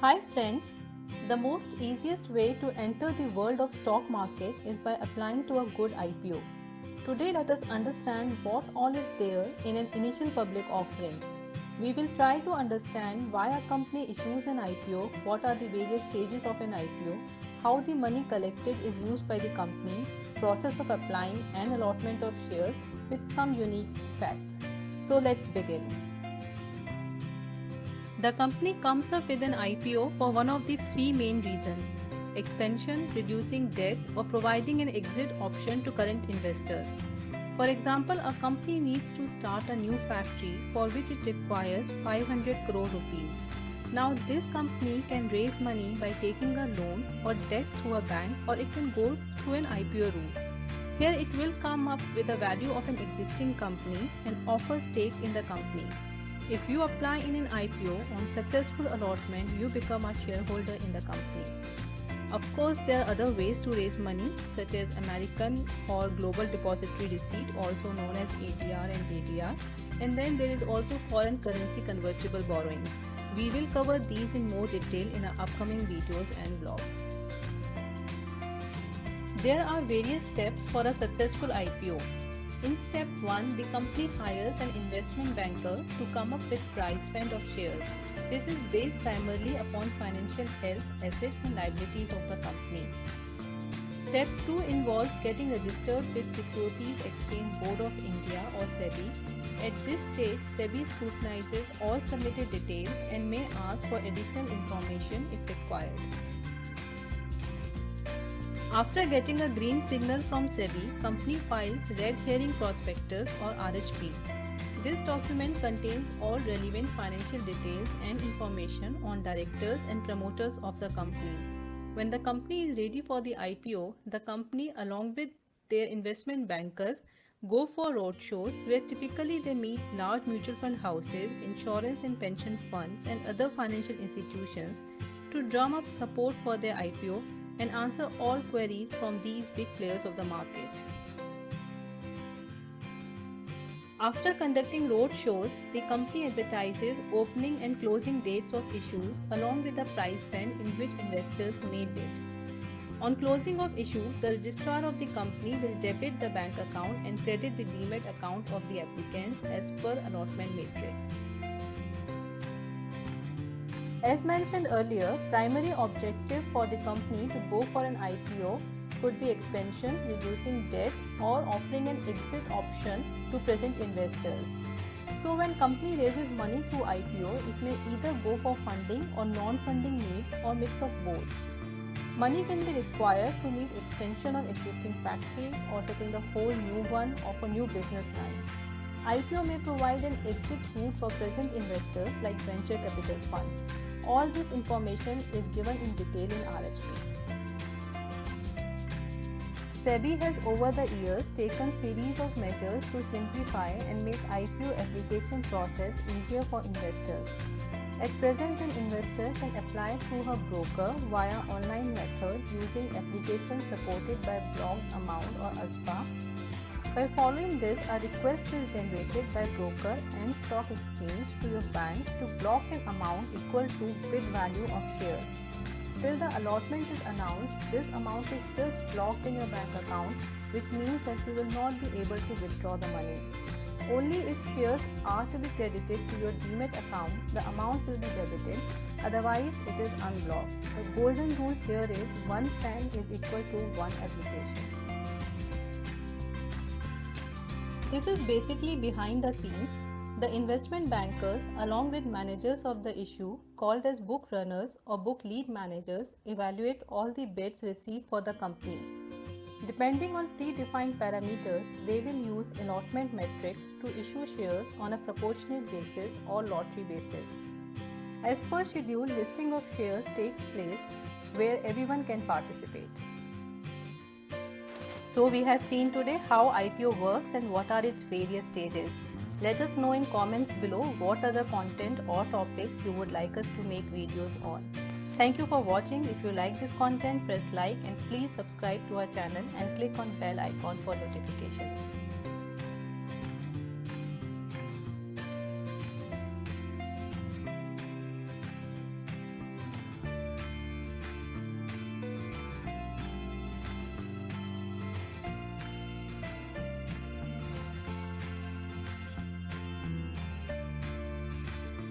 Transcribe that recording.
Hi friends, the most easiest way to enter the world of stock market is by applying to a good IPO. Today let us understand what all is there in an initial public offering. We will try to understand why a company issues an IPO, what are the various stages of an IPO, how the money collected is used by the company, process of applying and allotment of shares with some unique facts. So let's begin. The company comes up with an IPO for one of the three main reasons: expansion, reducing debt, or providing an exit option to current investors. For example, a company needs to start a new factory for which it requires 500 crore rupees. Now, this company can raise money by taking a loan or debt through a bank, or it can go through an IPO route. Here, it will come up with the value of an existing company and offer stake in the company. If you apply in an IPO on successful allotment, you become a shareholder in the company. Of course, there are other ways to raise money, such as American or Global Depository Receipt, also known as ADR and JDR, and then there is also foreign currency convertible borrowings. We will cover these in more detail in our upcoming videos and blogs. There are various steps for a successful IPO. In step 1, the company hires an investment banker to come up with price band of shares. This is based primarily upon financial health, assets and liabilities of the company. Step 2 involves getting registered with Securities Exchange Board of India or SEBI. At this stage, SEBI scrutinizes all submitted details and may ask for additional information if required. After getting a green signal from SEBI, company files Red Herring Prospectus or RHP. This document contains all relevant financial details and information on directors and promoters of the company. When the company is ready for the IPO, the company along with their investment bankers go for roadshows where typically they meet large mutual fund houses, insurance and pension funds and other financial institutions to drum up support for their IPO and answer all queries from these big players of the market. After conducting road shows, the company advertises opening and closing dates of issues along with the price band in which investors may bid. On closing of issue, the registrar of the company will debit the bank account and credit the demat account of the applicants as per allotment matrix. As mentioned earlier, primary objective for the company to go for an IPO could be expansion, reducing debt or offering an exit option to present investors. So when company raises money through IPO, it may either go for funding or non-funding needs or mix of both. Money can be required to meet expansion of existing factory or setting the whole new one of a new business line. IPO may provide an exit route for present investors like venture capital funds. All this information is given in detail in RHP. SEBI has over the years taken series of measures to simplify and make IPO application process easier for investors. At present, an investor can apply through her broker via online method using application supported by blocked amount or ASBA. By following this, a request is generated by broker and stock exchange to your bank to block an amount equal to bid value of shares. Till the allotment is announced, this amount is just blocked in your bank account, which means that you will not be able to withdraw the money. Only if shares are to be credited to your demat account, the amount will be debited, otherwise it is unblocked. The golden rule here is one fan is equal to one application. This is basically behind the scenes. The investment bankers, along with managers of the issue, called as book runners or book lead managers, evaluate all the bids received for the company. Depending on predefined parameters, they will use allotment metrics to issue shares on a proportionate basis or lottery basis. As per schedule, listing of shares takes place where everyone can participate. So we have seen today how IPO works and what are its various stages. Let us know in comments below what other content or topics you would like us to make videos on. Thank you for watching. If you like this content, press like and please subscribe to our channel and click on bell icon for notifications.